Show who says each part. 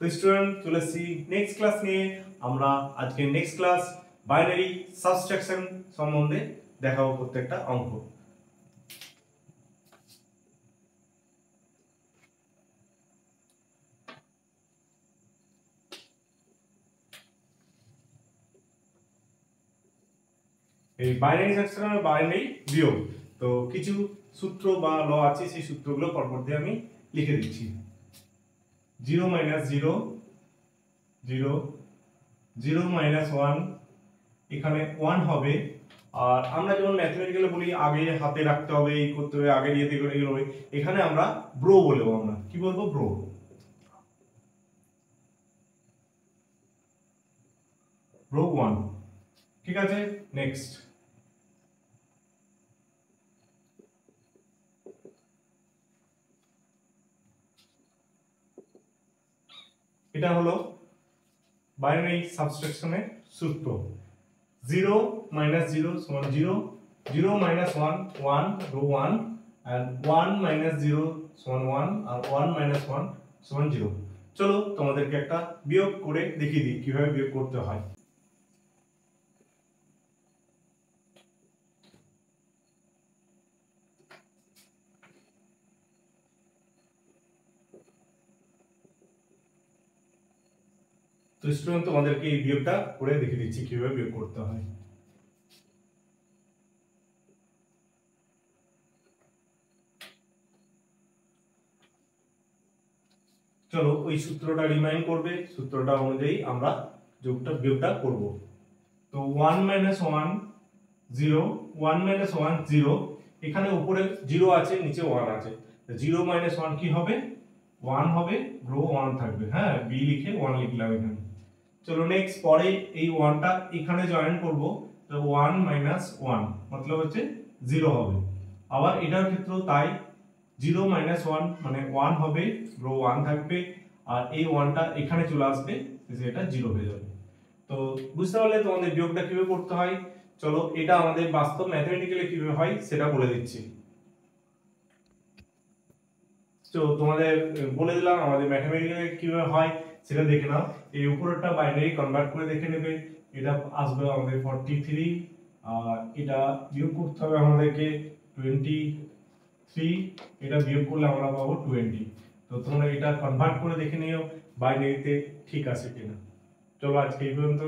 Speaker 1: তো স্টুডেন্ট চলে এসেছি নেক্সট ক্লাস নিয়ে। আমরা আজকে নেক্সট ক্লাস বাইনারি সাবট্রাকশন সম্বন্ধে দেখাবো প্রত্যেকটা অঙ্ক। এই বাইনারি সাবট্রাকশন আর বাইনারি বিয়োগ, তো কিছু সূত্র বা ল আছে, সেই সূত্রগুলো পরপর দিয়ে আমি লিখে দিচ্ছি। 0 - 0 0 0 - 1, এখানে 1 হবে। আর আমরা যেমন ম্যাথমেটিক্যালি বলি আগে হাতে রাখতে হবে, এই করতে হবে, আগে দিয়ে দিয়ে এগুলো হবে, এখানে আমরা ব্রো বলবো। আমরা কি বলবো? ব্রো। ব্রো 1, ঠিক আছে। নেক্সট এটা হলো বাইনারি সাবট্রাকশনের সূত্র। 0 - 0 = 0, 0 - 1 1, রো 1, and 1 - 0 = 1, আর 1 - 1 = 0। চলো তোমাদেরকে একটা বিয়োগ করে দেখিয়ে দিই কিভাবে বিয়োগ করতে হয়। তো স্টুডেন্ট তোমাদেরকে এই বিয়োগটা করে দেখিয়ে দিচ্ছি কিভাবে বিয়োগ করতে হয়। চলো ওই সূত্রটা রিমাইন্ড করবে, সূত্রটা অনুযায়ী আমরা বিয়োগটা করব। তো 1 - 1 0, 1 - 1 0, এখানে উপরে 0 আছে, নিচে 1 আছে। 0 - 1 কি হবে? 1 হবে, রো 1 থাকবে। হ্যাঁ, বি লিখে 1 লিখলাম এখানে। চলো নেক্সট, পরে এই 1টা এখানে জয়েন করব, তো 1 - 1 मतलब হচ্ছে 0 হবে। আবার এটার ক্ষেত্রেও তাই, 0 - 1 মানে 1 হবে, রো 1 থাকবে, আর এই 1টা এখানে চলে আসবে, এটা 0 হয়ে যাবে। তো বুঝতে পারলে তোমাদের বিয়োগটা কিভাবে করতে হয়। চলো এটা আমাদের বাস্তব ম্যাথমেটিক্যালি কিভাবে হয় সেটা বলে দিচ্ছি। তো তোমাদের বলে দিলাম আমাদের ম্যাথমেটিক্যালি কিভাবে হয় সেটা দেখে নাও। এই উপরেরটা বাইনারি কনভার্ট করে দেখে নেবে, এটা আসবে আমাদের 43, আর এটা বিয়োগ করতে হবে আমাদেরকে 23, এটা বিয়োগ করলে আমরা পাবো 20। তো তোমরা এটা কনভার্ট করে দেখে নিও বাইনারিতে ঠিক আছে কিনা। চলো আজকে এই পর্যন্ত।